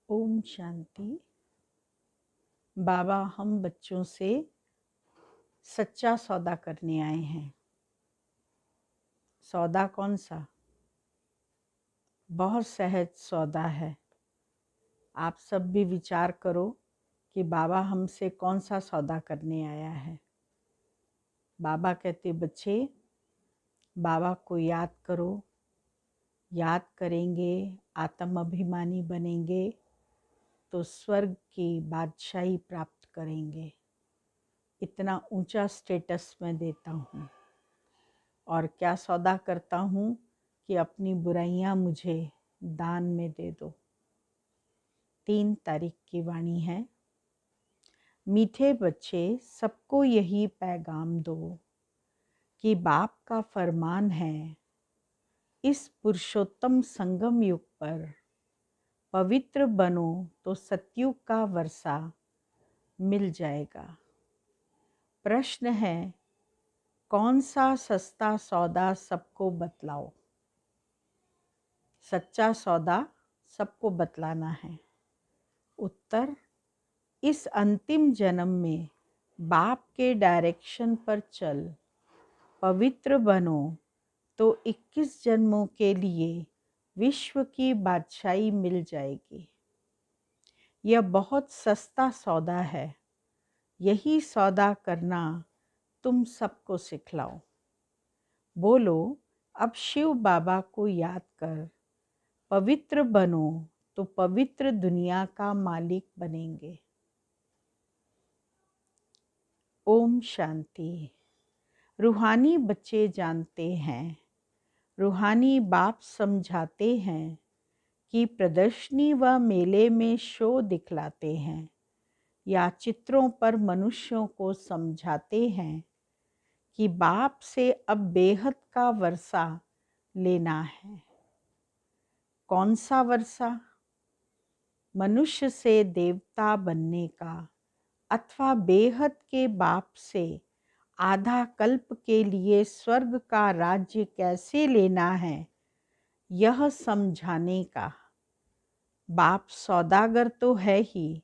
ओम शांति। बाबा, हम बच्चों से सच्चा सौदा करने आए हैं। सौदा कौन सा? बहुत सहज सौदा है। आप सब भी विचार करो कि बाबा हमसे कौन सा सौदा करने आया है। बाबा कहते, बच्चे बाबा को याद करो। याद करेंगे, आत्म अभिमानी बनेंगे तो स्वर्ग की बादशाही प्राप्त करेंगे। इतना ऊंचा स्टेटस मैं देता हूँ। और क्या सौदा करता हूँ कि अपनी बुराइयाँ मुझे दान में दे दो। 3 तारीख की वाणी है। मीठे बच्चे, सबको यही पैगाम दो कि बाप का फरमान है, इस पुरुषोत्तम संगम युग पर पवित्र बनो तो सतयुग का वर्षा मिल जाएगा। प्रश्न है, कौन सा सस्ता सौदा सबको बतलाओ। सच्चा सौदा सबको बतलाना है। उत्तर, इस अंतिम जन्म में बाप के डायरेक्शन पर चल पवित्र बनो तो 21 जन्मों के लिए विश्व की बादशाही मिल जाएगी। यह बहुत सस्ता सौदा है। यही सौदा करना तुम सबको सिखलाओ। बोलो, अब शिव बाबा को याद कर पवित्र बनो तो पवित्र दुनिया का मालिक बनेंगे। ओम शांति। रूहानी बच्चे जानते हैं, रूहानी बाप समझाते हैं कि प्रदर्शनी व मेले में शो दिखलाते हैं या चित्रों पर मनुष्यों को समझाते हैं कि बाप से अब बेहद का वर्षा लेना है। कौन सा वर्षा? मनुष्य से देवता बनने का अथवा बेहद के बाप से आधा कल्प के लिए स्वर्ग का राज्य कैसे लेना है, यह समझाने का। बाप सौदागर तो है ही,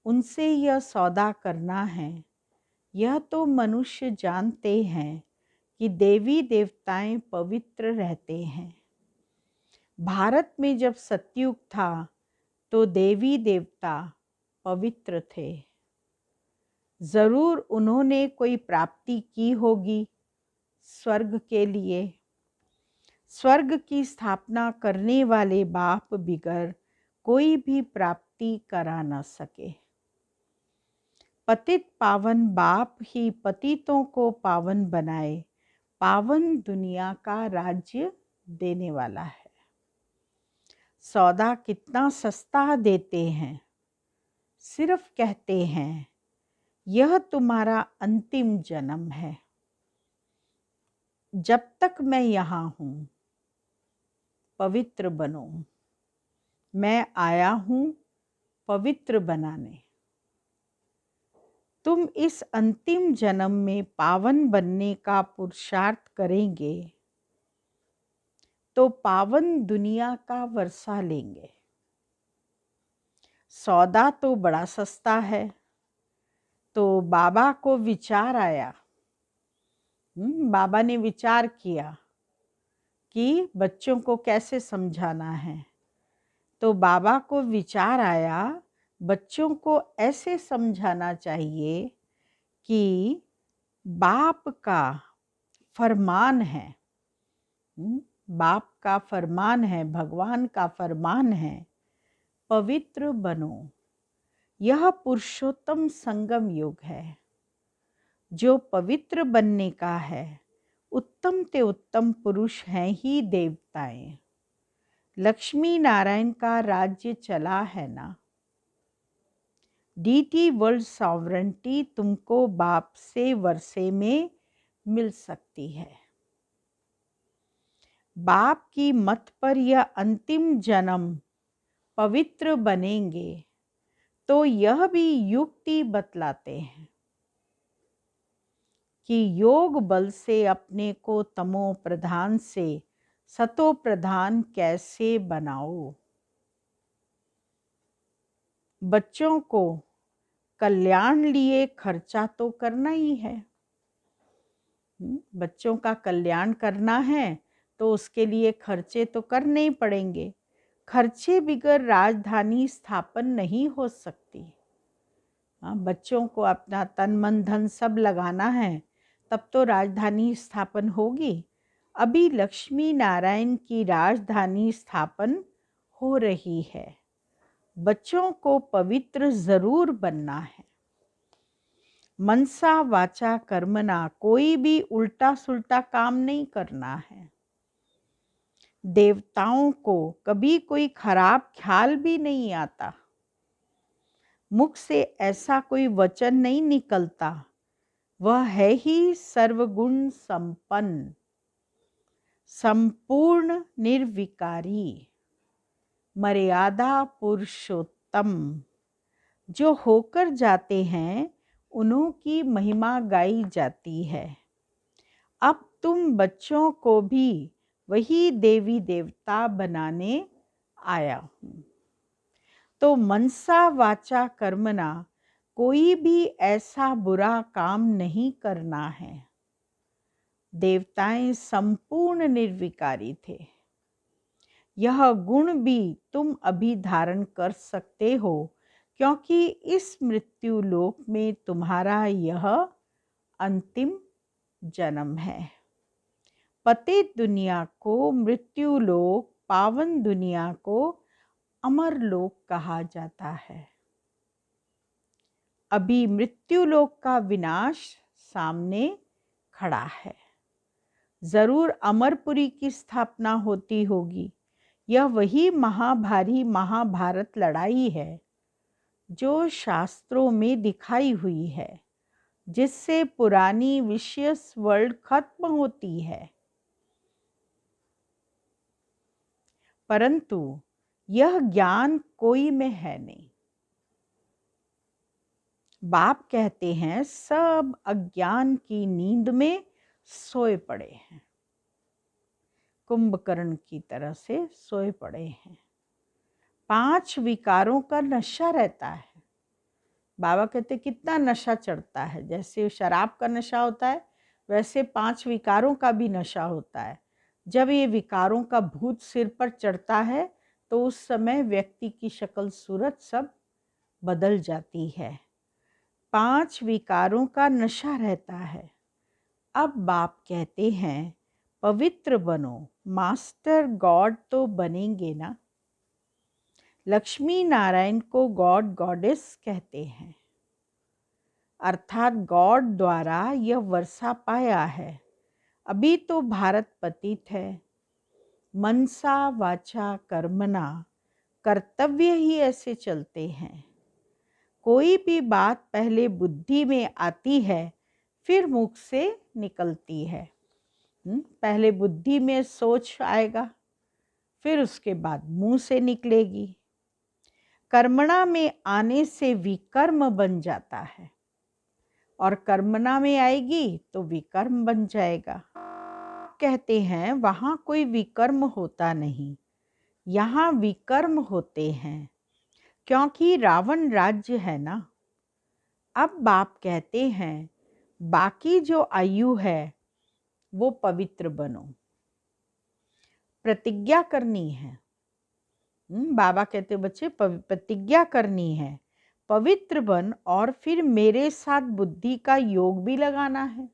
उनसे यह सौदा करना है। यह तो मनुष्य जानते हैं कि देवी देवताएं पवित्र रहते हैं। भारत में जब सतयुग था तो देवी देवता पवित्र थे। जरूर उन्होंने कोई प्राप्ति की होगी स्वर्ग के लिए। स्वर्ग की स्थापना करने वाले बाप बिगर कोई भी प्राप्ति करा न सके। पतित पावन बाप ही पतितों को पावन बनाए, पावन दुनिया का राज्य देने वाला है। सौदा कितना सस्ता देते हैं। सिर्फ कहते हैं, यह तुम्हारा अंतिम जन्म है। जब तक मैं यहाँ हूँ, पवित्र बनो। मैं आया हूँ पवित्र बनाने। तुम इस अंतिम जन्म में पावन बनने का पुरुषार्थ करेंगे तो पावन दुनिया का वर्षा लेंगे। सौदा तो बड़ा सस्ता है। तो बाबा को विचार आया। बाबा ने विचार किया कि बच्चों को कैसे समझाना है। तो बाबा को विचार आया, बच्चों को ऐसे समझाना चाहिए कि बाप का फरमान है। बाप का फरमान है, भगवान का फरमान है, पवित्र बनो। यह पुरुषोत्तम संगम युग है। जो पवित्र बनने का है, उत्तम ते उत्तम पुरुष हैं ही देवताएं। लक्ष्मी नारायण का राज्य चला है ना। डीटी वर्ल्ड सॉवरेंटी तुमको बाप से वर्षे में मिल सकती है। बाप की मत पर यह अंतिम जन्म पवित्र बनेंगे तो यह भी युक्ति बतलाते हैं कि योग बल से अपने को तमो प्रधान से सतो प्रधान कैसे बनाओ। बच्चों को कल्याण लिए खर्चा तो करना ही है। बच्चों का कल्याण करना है तो उसके लिए खर्चे तो करने ही पड़ेंगे। खर्चे बिगर राजधानी स्थापन नहीं हो सकती। बच्चों को अपना तन मन धन सब लगाना है, तब तो राजधानी स्थापन होगी। अभी लक्ष्मी नारायण की राजधानी स्थापन हो रही है। बच्चों को पवित्र जरूर बनना है। मनसा वाचा कर्मणा, कोई भी उल्टा सुल्टा काम नहीं करना है। देवताओं को कभी कोई खराब ख्याल भी नहीं आता। मुख से ऐसा कोई वचन नहीं निकलता। वह है ही सर्वगुण संपन्न, संपूर्ण निर्विकारी, मर्यादा पुरुषोत्तम। जो होकर जाते हैं उन्हों की महिमा गाई जाती है। अब तुम बच्चों को भी वही देवी देवता बनाने आया हूँ। तो मनसा वाचा कर्मणा, कोई भी ऐसा बुरा काम नहीं करना है। देवताएं संपूर्ण निर्विकारी थे। यह गुण भी तुम अभी धारण कर सकते हो, क्योंकि इस मृत्यु लोक में तुम्हारा यह अंतिम जन्म है। पतित दुनिया को मृत्यु लोक, पावन दुनिया को अमर लोक कहा जाता है। अभी मृत्यु लोक का विनाश सामने खड़ा है। जरूर अमरपुरी की स्थापना होती होगी। यह वही महाभारी महाभारत लड़ाई है जो शास्त्रों में दिखाई हुई है, जिससे पुरानी विशियस वर्ल्ड खत्म होती है। परंतु यह ज्ञान कोई में है नहीं। बाप कहते हैं सब अज्ञान की नींद में सोए पड़े हैं, कुंभकर्ण की तरह से सोए पड़े हैं। 5 विकारों का नशा रहता है। बाबा कहते कितना नशा चढ़ता है। जैसे शराब का नशा होता है, वैसे 5 विकारों का भी नशा होता है। जब ये विकारों का भूत सिर पर चढ़ता है तो उस समय व्यक्ति की शक्ल सूरत सब बदल जाती है। 5 विकारों का नशा रहता है। अब बाप कहते हैं पवित्र बनो। मास्टर गॉड तो बनेंगे ना। लक्ष्मी नारायण को गॉड गॉडेस कहते हैं, अर्थात गॉड द्वारा यह वर्षा पाया है। अभी तो भारत पतित है। मनसा वाचा कर्मणा, कर्तव्य ही ऐसे चलते हैं। कोई भी बात पहले बुद्धि में आती है, फिर मुख से निकलती है। पहले बुद्धि में सोच आएगा, फिर उसके बाद मुंह से निकलेगी। कर्मणा में आने से विकर्म बन जाता है, और कर्मणा में आएगी तो विकर्म बन जाएगा। कहते हैं वहाँ कोई विकर्म होता नहीं, यहाँ विकर्म होते हैं, क्योंकि रावण राज्य है ना। अब बाप कहते हैं बाकी जो आयु है वो पवित्र बनो। प्रतिज्ञा करनी है। बाबा कहते बच्चे प्रतिज्ञा करनी है, पवित्र बन, और फिर मेरे साथ बुद्धि का योग भी लगाना है।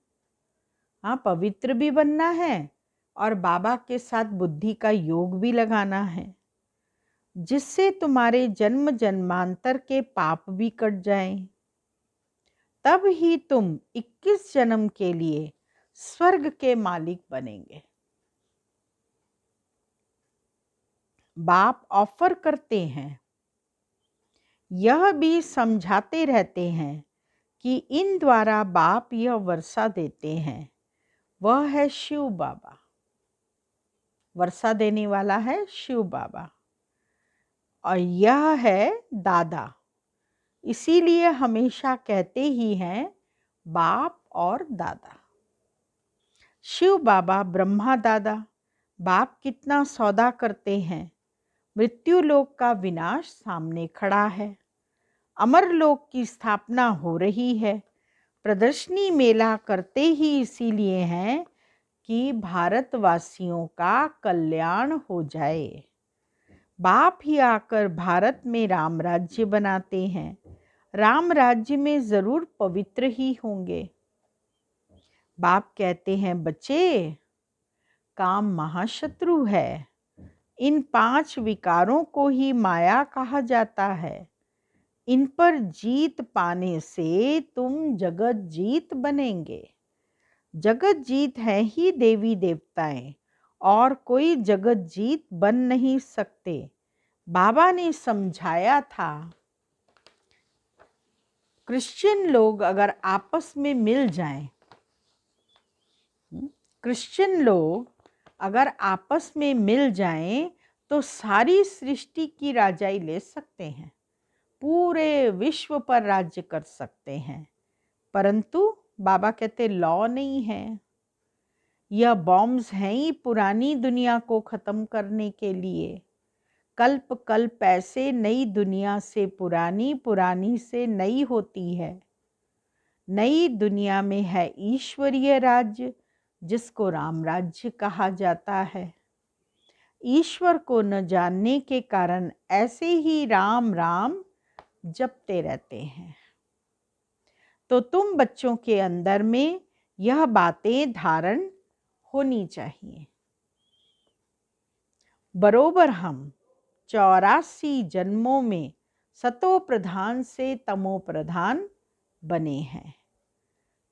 हाँ, पवित्र भी बनना है और बाबा के साथ बुद्धि का योग भी लगाना है, जिससे तुम्हारे जन्म जन्मांतर के पाप भी कट जाएं। तब ही तुम 21 जन्म के लिए स्वर्ग के मालिक बनेंगे। बाप ऑफर करते हैं, यह भी समझाते रहते हैं कि इन द्वारा बाप यह वर्षा देते हैं। वह है शिव बाबा। वर्षा देने वाला है शिव बाबा, और यह है दादा। इसीलिए हमेशा कहते ही हैं बाप और दादा। शिव बाबा ब्रह्मा दादा। बाप कितना सौदा करते हैं। मृत्यु लोक का विनाश सामने खड़ा है। अमरलोक की स्थापना हो रही है। प्रदर्शनी मेला करते ही इसीलिए हैं कि भारतवासियों का कल्याण हो जाए। बाप ही आकर भारत में राम राज्य बनाते हैं। राम राज्य में जरूर पवित्र ही होंगे। बाप कहते हैं, बच्चे, काम महाशत्रु है। इन 5 विकारों को ही माया कहा जाता है। इन पर जीत पाने से तुम जगत जीत बनेंगे। जगत जीत है ही देवी देवताएं, और कोई जगत जीत बन नहीं सकते। बाबा ने समझाया था, क्रिश्चियन लोग अगर आपस में मिल जाएं, क्रिश्चियन लोग अगर आपस में मिल जाएं तो सारी सृष्टि की राजाई ले सकते हैं, पूरे विश्व पर राज्य कर सकते हैं। परंतु बाबा कहते लॉ नहीं है। यह बॉम्ब्स हैं ही पुरानी दुनिया को खत्म करने के लिए। कल्प कल्प ऐसे नई दुनिया से पुरानी, पुरानी से नई होती है। नई दुनिया में है ईश्वरीय राज्य, जिसको राम राज्य कहा जाता है। ईश्वर को न जानने के कारण ऐसे ही राम राम जपते रहते हैं। तो तुम बच्चों के अंदर में यह बातें धारण होनी चाहिए। बरोबर हम 84 जन्मों में सतो प्रधान से तमो प्रधान बने हैं।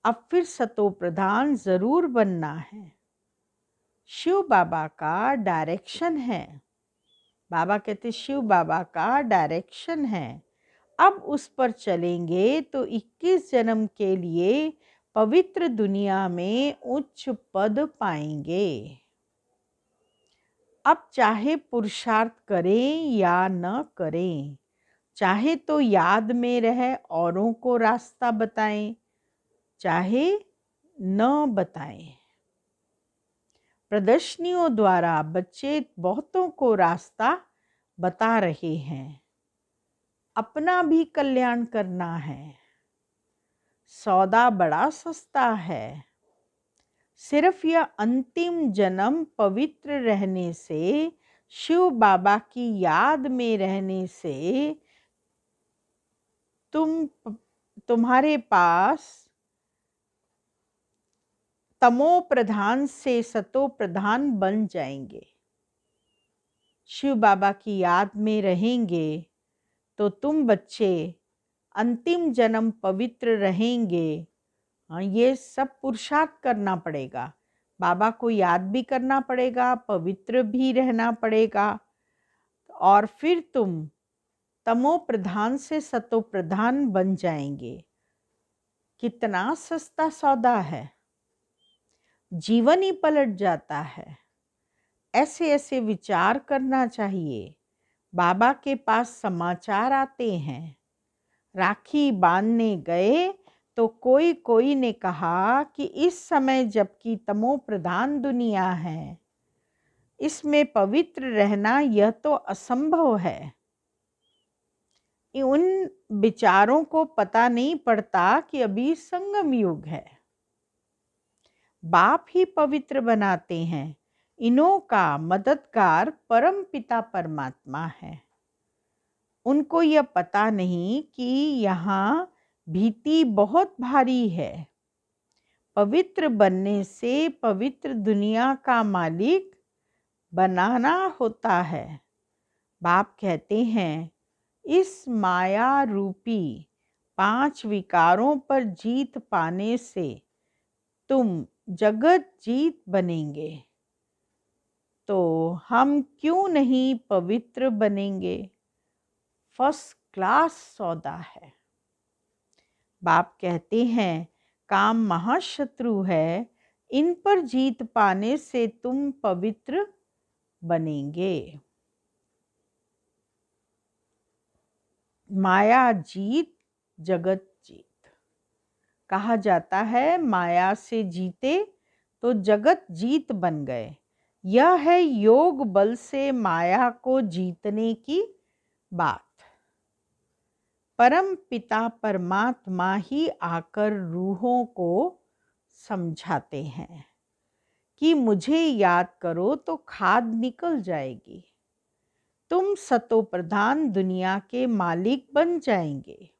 अब फिर सतो प्रधान जरूर बनना है। शिव बाबा का डायरेक्शन है। बाबा कहते शिव बाबा का डायरेक्शन है। अब उस पर चलेंगे तो 21 जन्म के लिए पवित्र दुनिया में उच्च पद पाएंगे। अब चाहे पुरुषार्थ करें या न करें, चाहे तो याद में रहे औरों को रास्ता बताएं, चाहे न बताएं। प्रदर्शनियों द्वारा बच्चे बहुतों को रास्ता बता रहे हैं। अपना भी कल्याण करना है। सौदा बड़ा सस्ता है। सिर्फ यह अंतिम जन्म पवित्र रहने से, शिव बाबा की याद में रहने से तुम्हारे पास तमो प्रधान से सतो प्रधान बन जाएंगे। शिव बाबा की याद में रहेंगे तो तुम बच्चे अंतिम जन्म पवित्र रहेंगे। हाँ, ये सब पुरुषार्थ करना पड़ेगा। बाबा को याद भी करना पड़ेगा, पवित्र भी रहना पड़ेगा, और फिर तुम तमो प्रधान से सतो प्रधान बन जाएंगे। कितना सस्ता सौदा है, जीवन ही पलट जाता है। ऐसे ऐसे विचार करना चाहिए। बाबा के पास समाचार आते हैं। राखी बांधने गए तो कोई कोई ने कहा कि इस समय जबकि तमो प्रधान दुनिया है, इसमें पवित्र रहना यह तो असंभव है। उन विचारों को पता नहीं पड़ता कि अभी संगम युग है। बाप ही पवित्र बनाते हैं। इन्हों का मददगार परम पिता परमात्मा है। उनको यह पता नहीं कि यहाँ भीति बहुत भारी है। पवित्र बनने से पवित्र दुनिया का मालिक बनाना होता है। बाप कहते हैं, इस माया रूपी 5 विकारों पर जीत पाने से तुम जगत जीत बनेंगे। तो हम क्यों नहीं पवित्र बनेंगे? फर्स्ट क्लास सौदा है। बाप कहते हैं, काम महाशत्रु है। इन पर जीत पाने से तुम पवित्र बनेंगे। माया जीत, जगत जीत। कहा जाता है, माया से जीते तो जगत जीत बन गए। यह है योग बल से माया को जीतने की बात। परम पिता परमात्मा ही आकर रूहों को समझाते हैं कि मुझे याद करो तो खाद निकल जाएगी, तुम सतो प्रधान दुनिया के मालिक बन जाएंगे।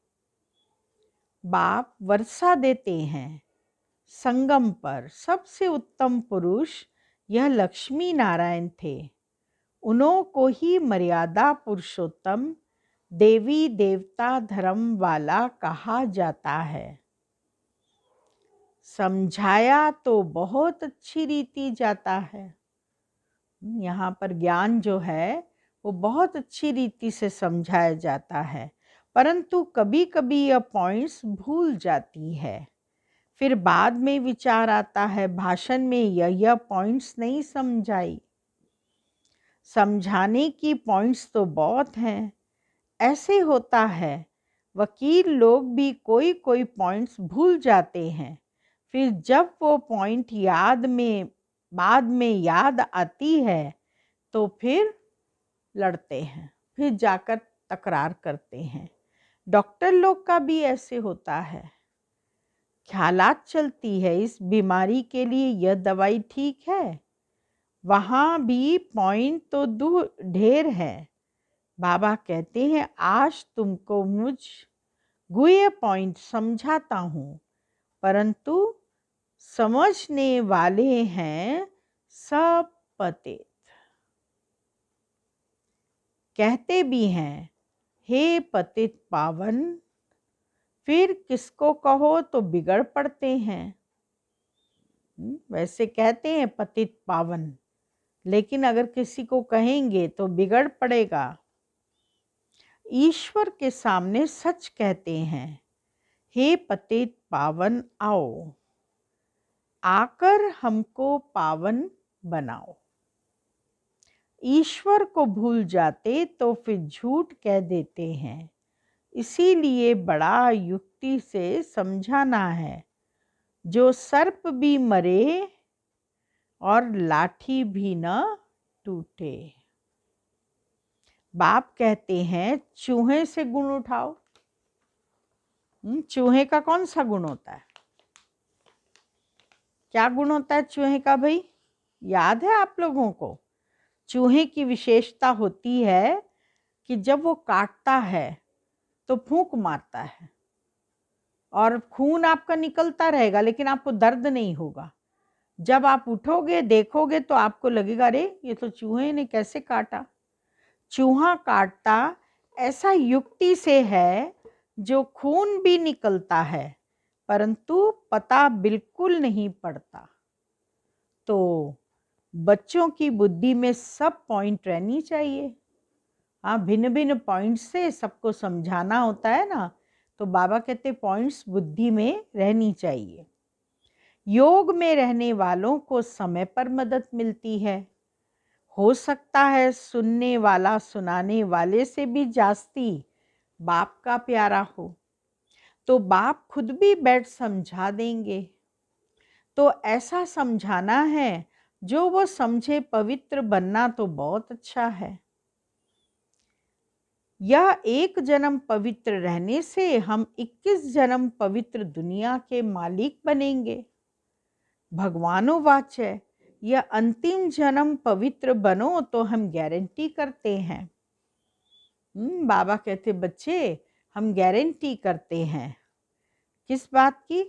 बाप वर्षा देते हैं संगम पर। सबसे उत्तम पुरुष यह लक्ष्मी नारायण थे। उन्हों को ही मर्यादा पुरुषोत्तम देवी देवता धर्म वाला कहा जाता है। समझाया तो बहुत अच्छी रीति जाता है। यहाँ पर ज्ञान जो है वो बहुत अच्छी रीति से समझाया जाता है, परंतु कभी कभी यह पॉइंट्स भूल जाती है। फिर बाद में विचार आता है भाषण में यह पॉइंट्स नहीं समझाई। समझाने की पॉइंट्स तो बहुत हैं। ऐसे होता है वकील लोग भी कोई कोई पॉइंट्स भूल जाते हैं। फिर जब वो पॉइंट बाद में याद आती है तो फिर लड़ते हैं, फिर जाकर तकरार करते हैं। डॉक्टर लोग का भी ऐसे होता है। ख्यालात चलती है इस बीमारी के लिए यह दवाई ठीक है, वहाँ भी पॉइंट तो ढेर है। बाबा कहते हैं आज तुमको मुझ गुह्य पॉइंट समझाता हूँ, परंतु समझने वाले हैं सब पतित। कहते भी हैं हे पतित पावन, फिर किसको कहो तो बिगड़ पड़ते हैं। वैसे कहते हैं पतित पावन, लेकिन अगर किसी को कहेंगे तो बिगड़ पड़ेगा। ईश्वर के सामने सच कहते हैं हे पतित पावन आओ, आकर हमको पावन बनाओ। ईश्वर को भूल जाते तो फिर झूठ कह देते हैं। इसीलिए बड़ा युक्ति से समझाना है, जो सर्प भी मरे और लाठी भी न टूटे। बाप कहते हैं चूहे से गुण उठाओ। चूहे का कौन सा गुण होता है? क्या गुण होता है चूहे का भाई? याद है आप लोगों को? चूहे की विशेषता होती है कि जब वो काटता है तो फूंक मारता है और खून आपका निकलता रहेगा, लेकिन आपको दर्द नहीं होगा। जब आप उठोगे देखोगे तो आपको लगेगा अरे ये तो चूहे ने कैसे काटा। चूहा काटता ऐसा युक्ति से है जो खून भी निकलता है, परंतु पता बिल्कुल नहीं पड़ता। तो बच्चों की बुद्धि में सब पॉइंट रहनी चाहिए। हाँ, भिन्न भिन्न पॉइंट्स से सबको समझाना होता है ना, तो बाबा कहते पॉइंट्स बुद्धि में रहनी चाहिए। योग में रहने वालों को समय पर मदद मिलती है। हो सकता है सुनने वाला सुनाने वाले से भी जास्ती बाप का प्यारा हो, तो बाप खुद भी बैठ समझा देंगे। तो ऐसा समझाना है जो वो समझे। पवित्र बनना तो बहुत अच्छा है। यह एक जन्म पवित्र रहने से हम 21 जन्म पवित्र दुनिया के मालिक बनेंगे। भगवानों है, यह अंतिम जन्म पवित्र बनो तो हम गारंटी करते हैं। बाबा कहते बच्चे हम गारंटी करते हैं। किस बात की?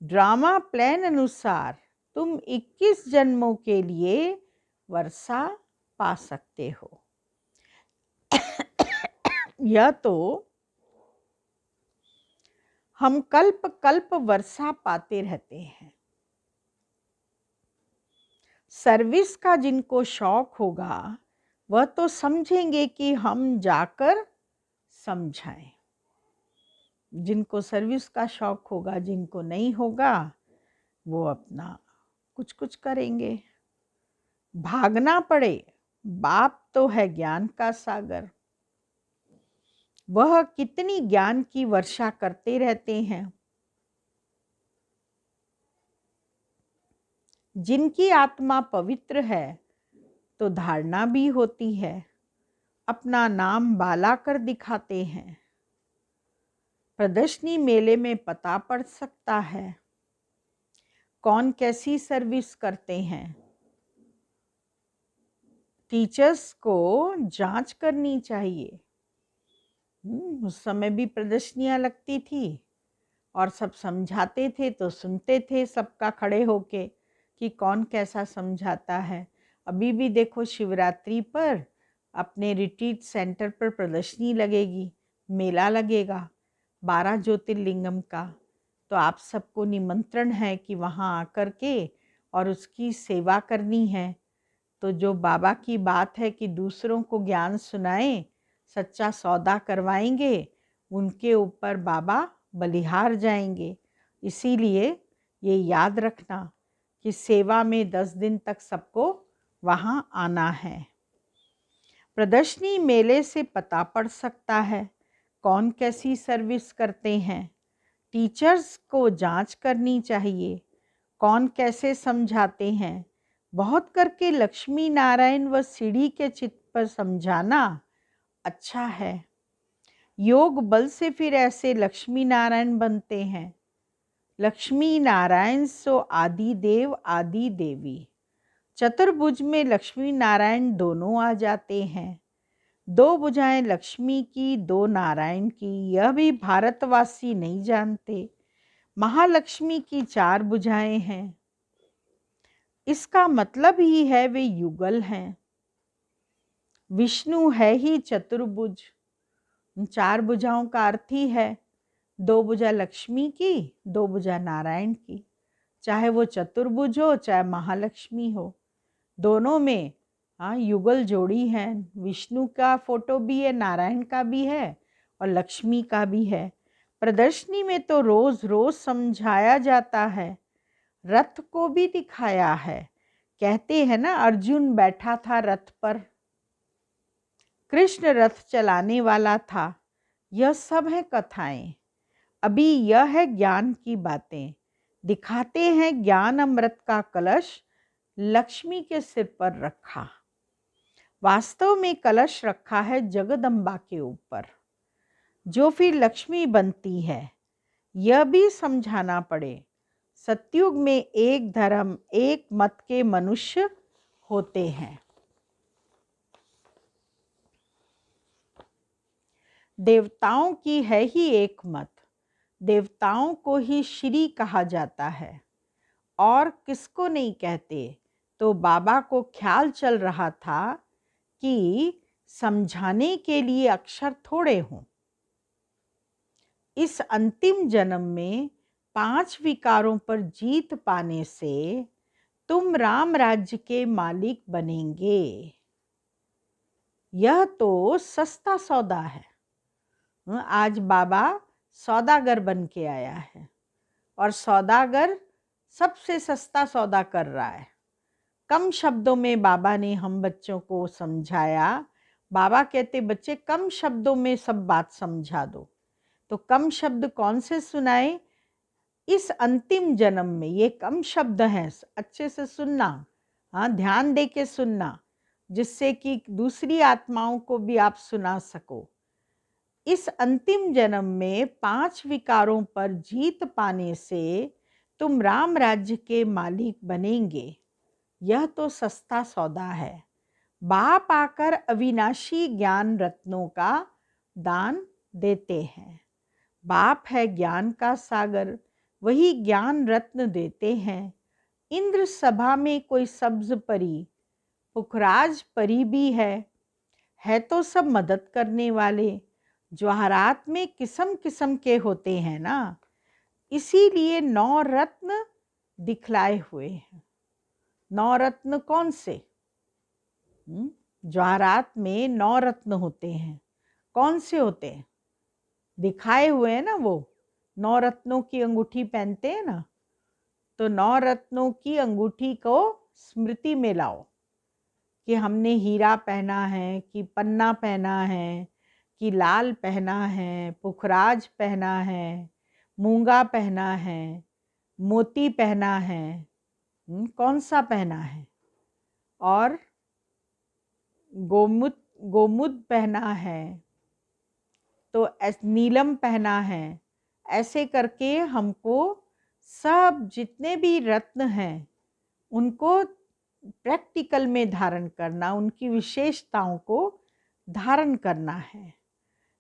ड्रामा प्लान अनुसार तुम 21 जन्मों के लिए वर्षा पा सकते हो। यह तो हम कल्प कल्प वर्षा पाते रहते हैं। सर्विस का जिनको शौक होगा वह तो समझेंगे कि हम जाकर समझाएं। जिनको सर्विस का शौक होगा, जिनको नहीं होगा वो अपना कुछ कुछ करेंगे। भागना पड़े, बाप तो है ज्ञान का सागर। वह कितनी ज्ञान की वर्षा करते रहते हैं। जिनकी आत्मा पवित्र है तो धारणा भी होती है, अपना नाम बाला कर दिखाते हैं। प्रदर्शनी मेले में पता पड़ सकता है कौन कैसी सर्विस करते हैं। टीचर्स को जांच करनी चाहिए। उस समय भी प्रदर्शनियां लगती थी और सब समझाते थे तो सुनते थे सबका खड़े होके कि कौन कैसा समझाता है। अभी भी देखो शिवरात्रि पर अपने रिट्रीट सेंटर पर प्रदर्शनी लगेगी, मेला लगेगा 12 ज्योतिर्लिंगम का। तो आप सबको निमंत्रण है कि वहाँ आकर के और उसकी सेवा करनी है। तो जो बाबा की बात है कि दूसरों को ज्ञान सुनाएं, सच्चा सौदा करवाएंगे, उनके ऊपर बाबा बलिहार जाएंगे। इसीलिए ये याद रखना कि सेवा में 10 दिन तक सबको वहाँ आना है। प्रदर्शनी मेले से पता पड़ सकता है कौन कैसी सर्विस करते हैं। टीचर्स को जांच करनी चाहिए कौन कैसे समझाते हैं। बहुत करके लक्ष्मी नारायण व सीढ़ी के चित्त पर समझाना अच्छा है। योग बल से फिर ऐसे लक्ष्मी नारायण बनते हैं। लक्ष्मी नारायण सो आदि देव आदि देवी। चतुर्भुज में लक्ष्मी नारायण दोनों आ जाते हैं। 2 भुजाएं लक्ष्मी की 2 नारायण की, यह भी भारतवासी नहीं जानते। महालक्ष्मी की 4 भुजाएं हैं। इसका मतलब ही है वे युगल हैं। विष्णु है ही चतुर्भुज। 4 भुजाओं का अर्थ ही है 2 भुजा लक्ष्मी की, 2 भुजा नारायण की। चाहे वो चतुर्भुज हो चाहे महालक्ष्मी हो, दोनों में युगल जोड़ी है। विष्णु का फोटो भी है, नारायण का भी है और लक्ष्मी का भी है। प्रदर्शनी में तो रोज रोज समझाया जाता है। रथ को भी दिखाया है। कहते हैं ना, अर्जुन बैठा था रथ पर, कृष्ण रथ चलाने वाला था। यह सब है कथाएं। अभी यह है ज्ञान की बातें। दिखाते हैं ज्ञान अमृत का कलश लक्ष्मी के सिर पर रखा। वास्तव में कलश रखा है जगदम्बा के ऊपर, जो फिर लक्ष्मी बनती है। यह भी समझाना पड़े, सतयुग में एक धर्म एक मत के मनुष्य होते हैं। देवताओं की है ही एक मत। देवताओं को ही श्री कहा जाता है और किसको नहीं कहते। तो बाबा को ख्याल चल रहा था कि समझाने के लिए अक्षर थोड़े हों। इस अंतिम जन्म में 5 विकारों पर जीत पाने से तुम राम राज्य के मालिक बनेंगे। यह तो सस्ता सौदा है। आज बाबा सौदागर बन के आया है और सौदागर सबसे सस्ता सौदा कर रहा है। कम शब्दों में बाबा ने हम बच्चों को समझाया। बाबा कहते बच्चे कम शब्दों में सब बात समझा दो। तो कम शब्द कौन से सुनाए? इस अंतिम जन्म में ये कम शब्द हैं, अच्छे से सुनना, ध्यान दे के सुनना, जिससे कि दूसरी आत्माओं को भी आप सुना सको। इस अंतिम जन्म में 5 विकारों पर जीत पाने से तुम राम राज्य के मालिक बनेंगे। यह तो सस्ता सौदा है। बाप आकर अविनाशी ज्ञान रत्नों का दान देते हैं। बाप है ज्ञान का सागर, वही ज्ञान रत्न देते हैं। इंद्र सभा में कोई सब्ज परी, पुखराज परी भी है तो सब मदद करने वाले। जवाहरात में किस्म किस्म के होते हैं ना, इसीलिए 9 रत्न दिखलाए हुए हैं। 9 रत्न कौन से? जवाहरात में 9 रत्न होते हैं। कौन से होते हैं? दिखाए हुए हैं ना, वो 9 रत्नों की अंगूठी पहनते हैं ना। तो 9 रत्नों की अंगूठी को स्मृति में लाओ कि हमने हीरा पहना है, कि पन्ना पहना है, कि लाल पहना है, पुखराज पहना है, मूंगा पहना है, मोती पहना है। कौन सा पहना है? और गोमुद पहना है, तो नीलम पहना है, ऐसे करके हमको सब जितने भी रत्न हैं उनको प्रैक्टिकल में धारण करना, उनकी विशेषताओं को धारण करना है।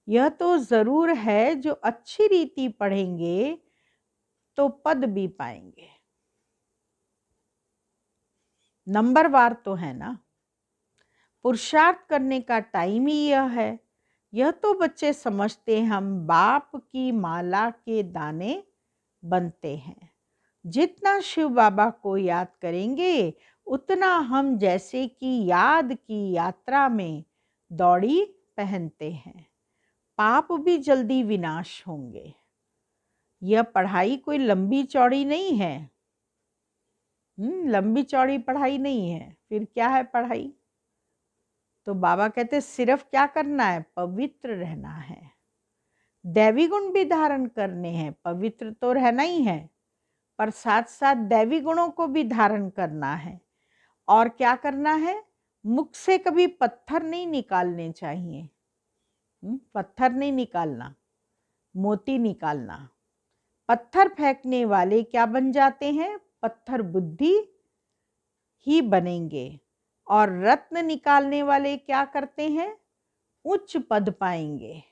यह तो ज़रूर है जो अच्छी रीति पढ़ेंगे तो पद भी पाएंगे। नंबरवार तो है ना, पुरुषार्थ करने का टाइम ही यह है। यह तो बच्चे समझते हम बाप की माला के दाने बनते हैं। जितना शिव बाबा को याद करेंगे उतना हम जैसे कि याद की यात्रा में दौड़ी पहनते हैं, पाप भी जल्दी विनाश होंगे। यह पढ़ाई कोई लंबी चौड़ी नहीं है। लंबी चौड़ी पढ़ाई नहीं है, फिर क्या है पढ़ाई? तो बाबा कहते सिर्फ क्या करना है? पवित्र रहना है। दैवी गुण भी धारण करने हैं, पवित्र तो रहना ही है, पर साथ साथ दैवी गुणों को भी धारण करना है। और क्या करना है? मुख से कभी पत्थर नहीं निकालने चाहिए। पत्थर नहीं निकालना, मोती निकालना। पत्थर फेंकने वाले क्या बन जाते हैं? पत्थर बुद्धि ही बनेंगे। और रत्न निकालने वाले क्या करते हैं? उच्च पद पाएंगे।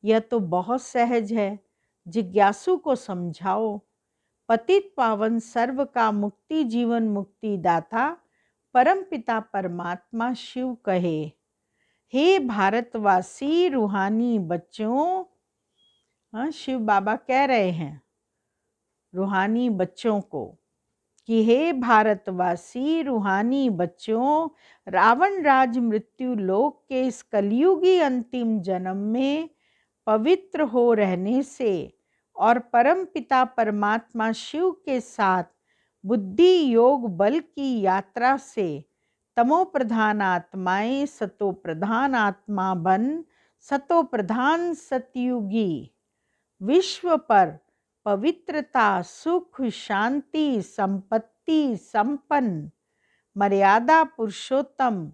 यह तो बहुत सहज है, जिज्ञासु को समझाओ। पतित पावन सर्व का मुक्ति जीवन मुक्ति दाता परमपिता परमात्मा शिव कहे, हे भारतवासी रूहानी बच्चों। शिव बाबा कह रहे हैं रूहानी बच्चों को कि हे भारतवासी रूहानी बच्चों, रावण राज मृत्यु लोक के इस कलयुगी अंतिम जन्म में पवित्र हो रहने से और परम पिता परमात्मा शिव के साथ बुद्धि योग बल की यात्रा से तमो प्रधान आत्माएं सतो प्रधान आत्मा बन सतो प्रधान सतयुगी विश्व पर पवित्रता सुख शांति संपत्ति संपन्न मर्यादा पुरुषोत्तम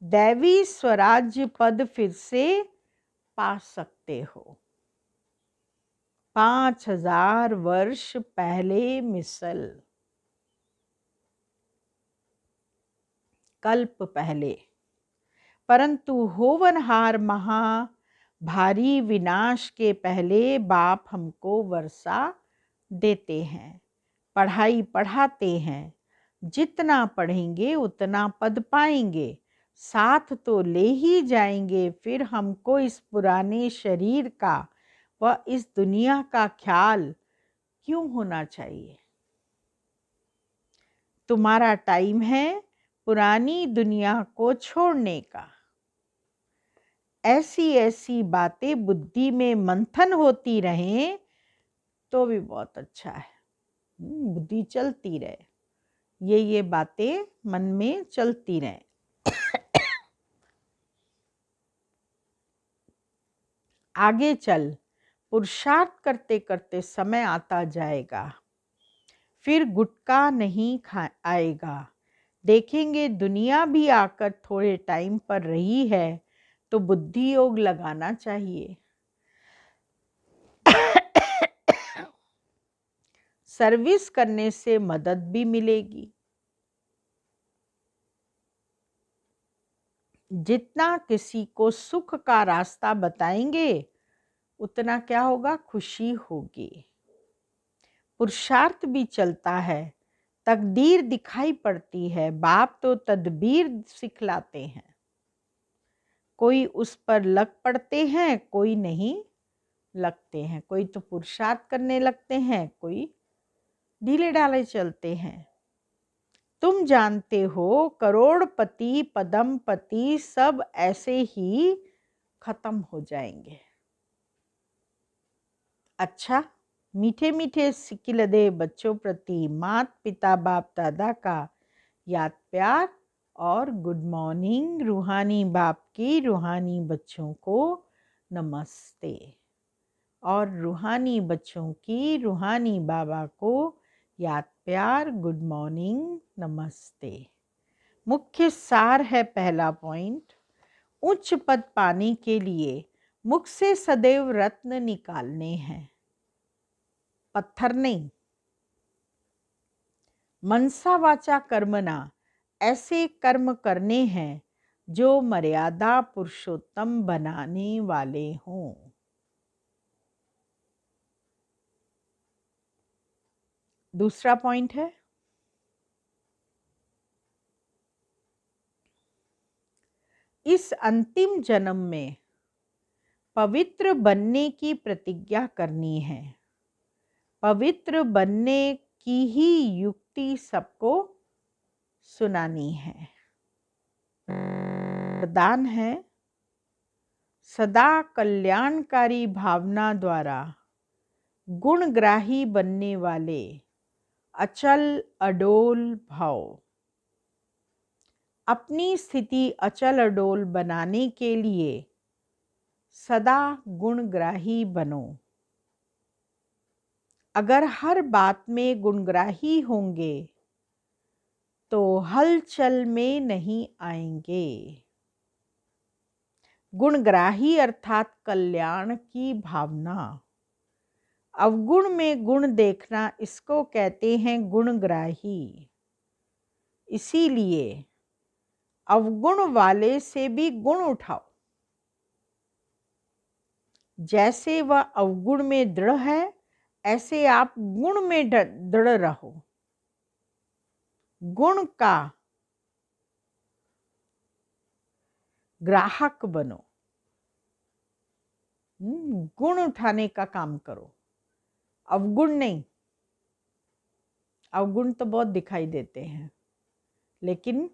दैवी स्वराज्य पद फिर से पा सकते हो। 5000 वर्ष पहले मिसल, कल्प पहले, परंतु होवनहार महा भारी विनाश के पहले बाप हमको वर्षा देते हैं, पढ़ाई पढ़ाते हैं। जितना पढ़ेंगे उतना पद पाएंगे, साथ तो ले ही जाएंगे। फिर हमको इस पुराने शरीर का व इस दुनिया का ख्याल क्यों होना चाहिए? तुम्हारा टाइम है पुरानी दुनिया को छोड़ने का। ऐसी ऐसी बातें बुद्धि में मंथन होती रहें तो भी बहुत अच्छा है। बुद्धि चलती रहे, ये बातें मन में चलती रहें। आगे चल पुरुषार्थ करते करते समय आता जाएगा, फिर गुटका नहीं आएगा। देखेंगे दुनिया भी आकर थोड़े टाइम पर रही है तो बुद्धि योग लगाना चाहिए। सर्विस करने से मदद भी मिलेगी। जितना किसी को सुख का रास्ता बताएंगे उतना क्या होगा? खुशी होगी। पुरुषार्थ भी चलता है, तकदीर दिखाई पड़ती है। बाप तो तदबीर सिखलाते हैं। कोई उस पर लग पड़ते हैं, कोई नहीं लगते हैं। कोई तो पुरुषार्थ करने लगते हैं, कोई ढीले ढाले चलते हैं। तुम जानते हो करोड़पति पदमपति सब ऐसे ही खत्म हो जाएंगे। अच्छा, मीठे मीठे सिकिलदे बच्चों प्रति माता पिता बाप दादा का याद प्यार और गुड मॉर्निंग। रूहानी बाप की रूहानी बच्चों को नमस्ते और रूहानी बच्चों की रूहानी बाबा को याद प्यार गुड मॉर्निंग नमस्ते। मुख्य सार है पहला पॉइंट, उच्च पद पाने के लिए मुख से सदैव रत्न निकालने हैं। पत्थर नहीं। मनसा वाचा कर्मणा, ऐसे कर्म करने हैं जो मर्यादा पुरुषोत्तम बनाने वाले हों। दूसरा पॉइंट है, इस अंतिम जन्म में पवित्र बनने की प्रतिज्ञा करनी है। पवित्र बनने की ही युक्ति सबको सुनानी है। वरदान है, सदा कल्याणकारी भावना द्वारा गुणग्राही बनने वाले अचल अडोल भाव। अपनी स्थिति अचल अडोल बनाने के लिए सदा गुणग्राही बनो। अगर हर बात में गुणग्राही होंगे तो हलचल में नहीं आएंगे। गुणग्राही अर्थात कल्याण की भावना। अवगुण में गुण देखना, इसको कहते हैं गुणग्राही। इसीलिए अवगुण वाले से भी गुण उठाओ। जैसे वह अवगुण में दृढ़ है, ऐसे आप गुण में दृढ़ रहो। गुण का ग्राहक बनो। गुण उठाने का काम करो, अवगुण नहीं। अवगुण तो बहुत दिखाई देते हैं, लेकिन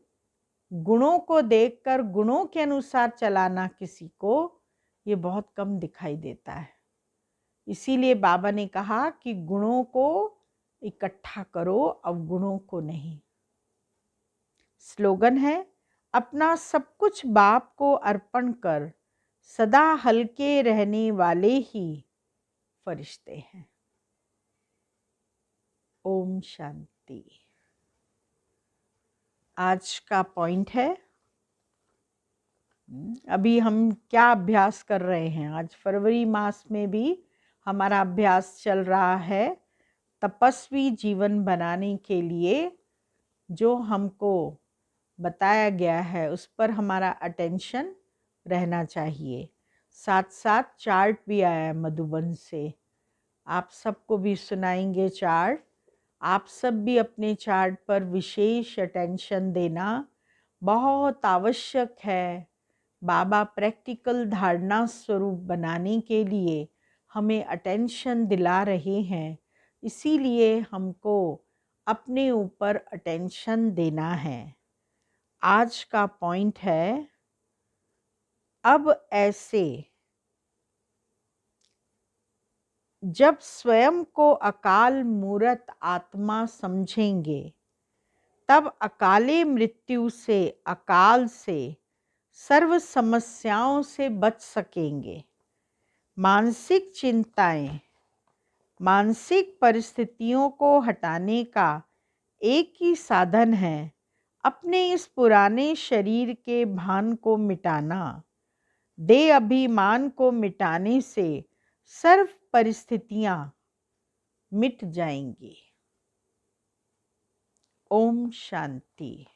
गुणों को देखकर गुणों के अनुसार चलाना किसी को, ये बहुत कम दिखाई देता है। इसीलिए बाबा ने कहा कि गुणों को इकट्ठा करो, अवगुणों को नहीं। स्लोगन है, अपना सब कुछ बाप को अर्पण कर सदा हल्के रहने वाले ही फरिश्ते हैं। ओम शांति। आज का पॉइंट है, अभी हम क्या अभ्यास कर रहे हैं। आज फरवरी मास में भी हमारा अभ्यास चल रहा है तपस्वी जीवन बनाने के लिए। जो हमको बताया गया है उस पर हमारा अटेंशन रहना चाहिए। साथ साथ चार्ट भी आया है मधुबन से, आप सबको भी सुनाएंगे चार्ट। आप सब भी अपने चार्ट पर विशेष अटेंशन देना बहुत आवश्यक है। बाबा प्रैक्टिकल धारणा स्वरूप बनाने के लिए हमें अटेंशन दिला रहे हैं, इसीलिए हमको अपने ऊपर अटेंशन देना है। आज का पॉइंट है, अब ऐसे जब स्वयं को अकाल मूरत आत्मा समझेंगे, तब अकाले मृत्यु से, अकाल से, सर्व समस्याओं से बच सकेंगे। मानसिक चिंताएं, मानसिक परिस्थितियों को हटाने का एक ही साधन है, अपने इस पुराने शरीर के भान को मिटाना। देह अभिमान को मिटाने से सर्व परिस्थितियां मिट जाएंगी। ओम शांति।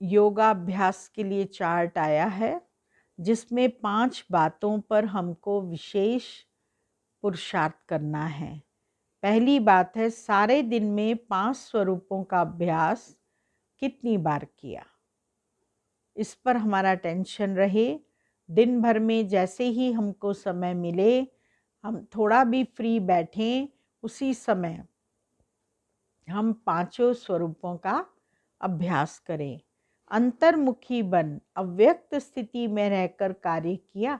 योगाभ्यास के लिए चार्ट आया है, जिसमें 5 बातों पर हमको विशेष पुरुषार्थ करना है। पहली बात है, सारे दिन में 5 स्वरूपों का अभ्यास कितनी बार किया, इस पर हमारा टेंशन रहे। दिन भर में जैसे ही हमको समय मिले, हम थोड़ा भी फ्री बैठें, उसी समय हम 5 स्वरूपों का अभ्यास करें। अंतर्मुखी बन अव्यक्त स्थिति में रहकर कार्य किया।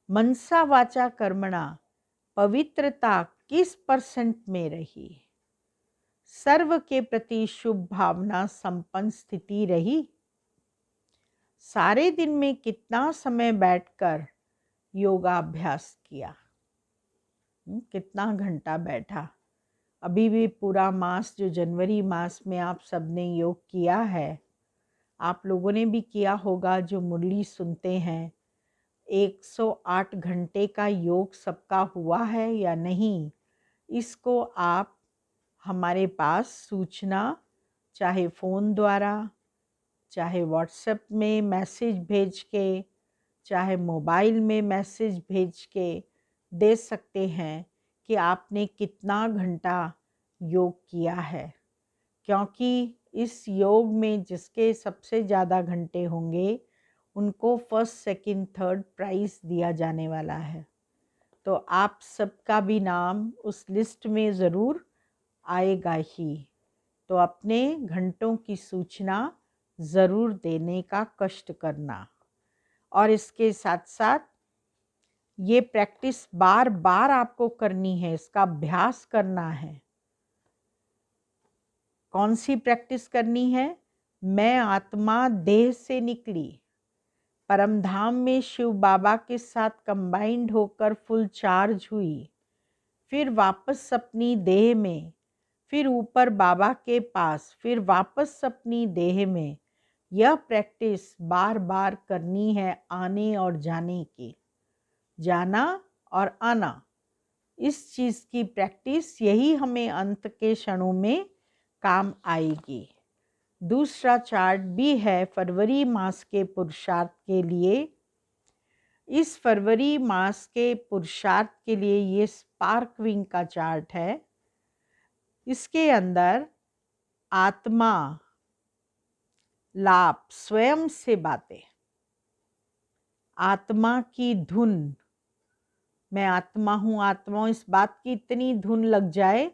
मनसा वाचा कर्मणा, पवित्रता किस % में रही। सर्व के प्रति शुभ भावना संपन्न स्थिति रही। सारे दिन में कितना समय बैठकर योगाभ्यास किया। कितना घंटा बैठा। अभी भी पूरा मास जो जनवरी मास में आप सबने योग किया है, आप लोगों ने भी किया होगा जो मुरली सुनते हैं। 108 घंटे का योग सबका हुआ है या नहीं, इसको आप हमारे पास सूचना, चाहे फ़ोन द्वारा, चाहे व्हाट्सएप में मैसेज भेज के, चाहे मोबाइल में मैसेज भेज के दे सकते हैं कि आपने कितना घंटा योग किया है। क्योंकि इस योग में जिसके सबसे ज़्यादा घंटे होंगे उनको फर्स्ट, सेकंड, थर्ड प्राइज़ दिया जाने वाला है। तो आप सबका भी नाम उस लिस्ट में ज़रूर आएगा ही। तो अपने घंटों की सूचना ज़रूर देने का कष्ट करना। और इसके साथ साथ ये प्रैक्टिस बार बार आपको करनी है, इसका अभ्यास करना है। कौन सी प्रैक्टिस करनी है? मैं आत्मा देह से निकली, परमधाम में शिव बाबा के साथ कंबाइंड होकर फुल चार्ज हुई, फिर वापस अपनी देह में, फिर ऊपर बाबा के पास, फिर वापस अपनी देह में। यह प्रैक्टिस बार बार करनी है, आने और जाने की, जाना और आना। इस चीज़ की प्रैक्टिस, यही हमें अंत के क्षणों में काम आएगी। दूसरा चार्ट भी है फरवरी मास के पुरुषार्थ के लिए। इस फरवरी मास के पुरुषार्थ के लिए ये स्पार्क विंग का चार्ट है। इसके अंदर आत्मा, लाप, स्वयं से बातें, आत्मा की धुन, मैं आत्मा हूँ, आत्मा हूँ, इस बात की इतनी धुन लग जाए,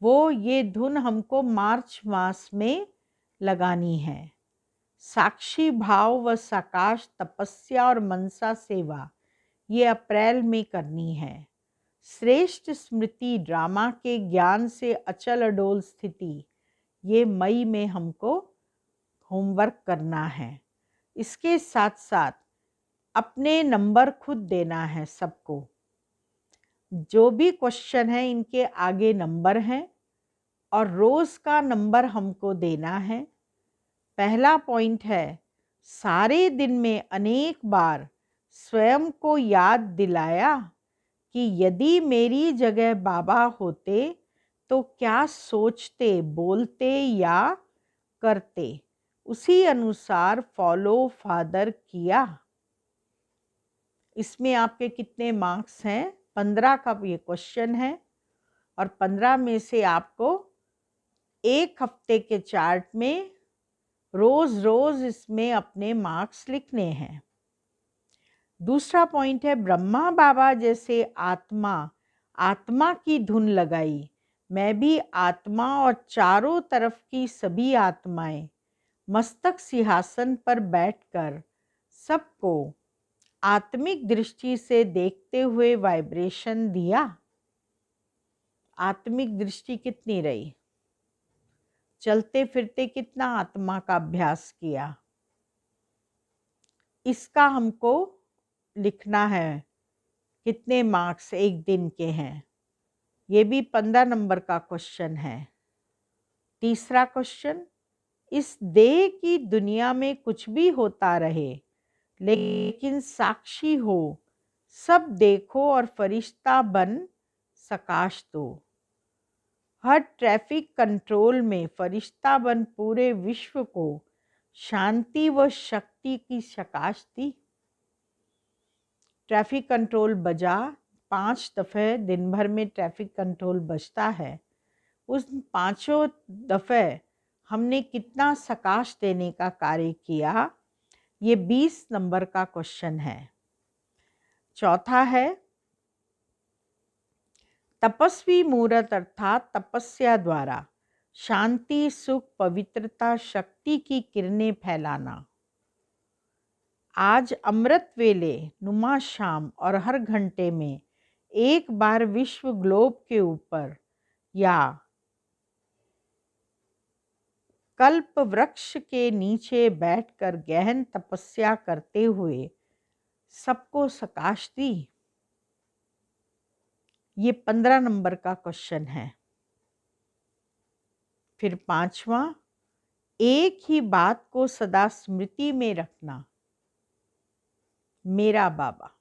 वो ये धुन हमको मार्च मास में लगानी है। साक्षी भाव व साकाश तपस्या और मनसा सेवा ये अप्रैल में करनी है। श्रेष्ठ स्मृति ड्रामा के ज्ञान से अचल अडोल स्थिति ये मई में हमको होमवर्क करना है। इसके साथ साथ अपने नंबर खुद देना है सबको। जो भी क्वेश्चन है इनके आगे नंबर हैं और रोज़ का नंबर हमको देना है। पहला पॉइंट है, सारे दिन में अनेक बार स्वयं को याद दिलाया कि यदि मेरी जगह बाबा होते तो क्या सोचते, बोलते या करते, उसी अनुसार फॉलो फादर किया। इसमें आपके कितने मार्क्स हैं? 15 का ये क्वेश्चन है और 15 में से आपको एक हफ्ते के चार्ट में रोज़ रोज़ इसमें अपने मार्क्स लिखने हैं। दूसरा पॉइंट है, ब्रह्मा बाबा जैसे आत्मा की धुन लगाई, मैं भी आत्मा और चारों तरफ की सभी आत्माएं मस्तक सिंहासन पर बैठकर सबको आत्मिक दृष्टि से देखते हुए वाइब्रेशन दिया। आत्मिक दृष्टि कितनी रही? चलते फिरते कितना आत्मा का अभ्यास किया? इसका हमको लिखना है। कितने मार्क्स एक दिन के हैं? ये भी 15 नंबर का क्वेश्चन है। तीसरा क्वेश्चन, इस देह की दुनिया में कुछ भी होता रहे लेकिन साक्षी हो, सब देखो और फरिश्ता बन सकाश दो। हर ट्रैफिक कंट्रोल में फरिश्ता बन पूरे विश्व को शांति व शक्ति की सकाश दी। ट्रैफिक कंट्रोल बजा 5 दफ़े, दिन भर में ट्रैफिक कंट्रोल बजता है। उस 5 दफ़े हमने कितना सकाश देने का कार्य किया, ये 20 नंबर का क्वेश्चन है। चौथा है, तपस्वी मूर्त अर्थात तपस्या द्वारा शांति, सुख, पवित्रता, शक्ति की किरणें फैलाना। आज अमृत वेले, नुमा शाम और हर घंटे में एक बार विश्व ग्लोब के ऊपर या कल्प वृक्ष के नीचे बैठकर गहन तपस्या करते हुए सबको सकाश दी। ये 15 नंबर का क्वेश्चन है। फिर 5वां, एक ही बात को सदा स्मृति में रखना। मेरा बाबा।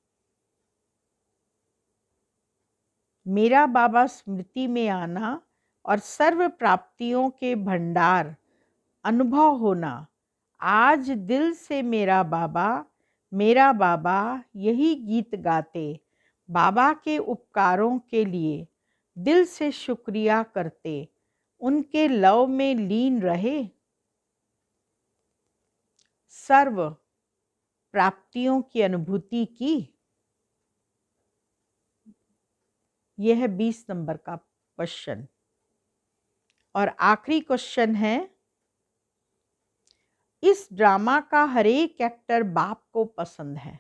मेरा बाबा स्मृति में आना और सर्व प्राप्तियों के भंडार अनुभव होना। आज दिल से मेरा बाबा यही गीत गाते, बाबा के उपकारों के लिए दिल से शुक्रिया करते, उनके लव में लीन रहे। सर्व प्राप्तियों की अनुभूति की। यह है 20 नंबर का क्वेश्चन। और आखिरी क्वेश्चन है, इस ड्रामा का हर एक एक्टर बाप को पसंद है।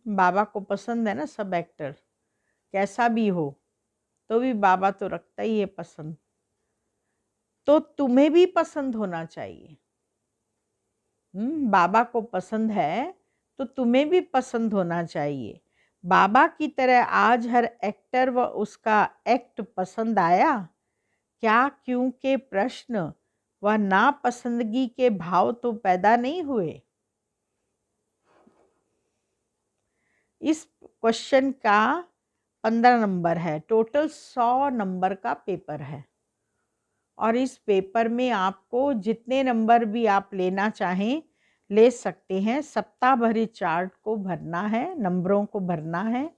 बाबा को पसंद है ना सब एक्टर, कैसा भी हो तो भी बाबा तो रखता ही है पसंद। तो तुम्हें भी पसंद होना चाहिए। बाबा को पसंद है तो तुम्हें भी पसंद होना चाहिए। बाबा की तरह आज हर एक्टर व उसका एक्ट पसंद आया क्या? क्योंकि प्रश्न व नापसंदगी के भाव तो पैदा नहीं हुए। इस क्वेश्चन का 15 नंबर है। टोटल 100 नंबर का पेपर है और इस पेपर में आपको जितने नंबर भी आप लेना चाहें ले सकते हैं। सप्ताह भर चार्ट को भरना है, नंबरों को भरना है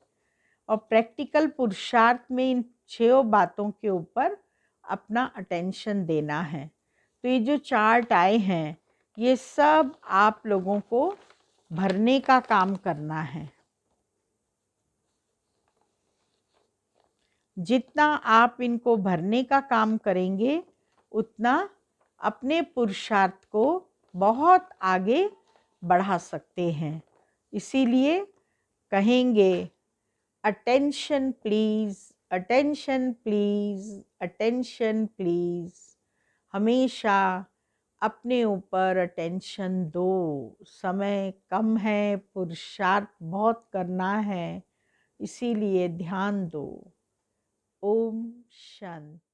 और प्रैक्टिकल पुरुषार्थ में इन 6 बातों के ऊपर अपना अटेंशन देना है। तो ये जो चार्ट आए हैं ये सब आप लोगों को भरने का काम करना है। जितना आप इनको भरने का काम करेंगे उतना अपने पुरुषार्थ को बहुत आगे बढ़ा सकते हैं। इसीलिए कहेंगे attention please, attention please, attention please. हमेशा अपने ऊपर अटेंशन दो। समय कम है, पुरुषार्थ बहुत करना है, इसीलिए ध्यान दो। ओम शांति।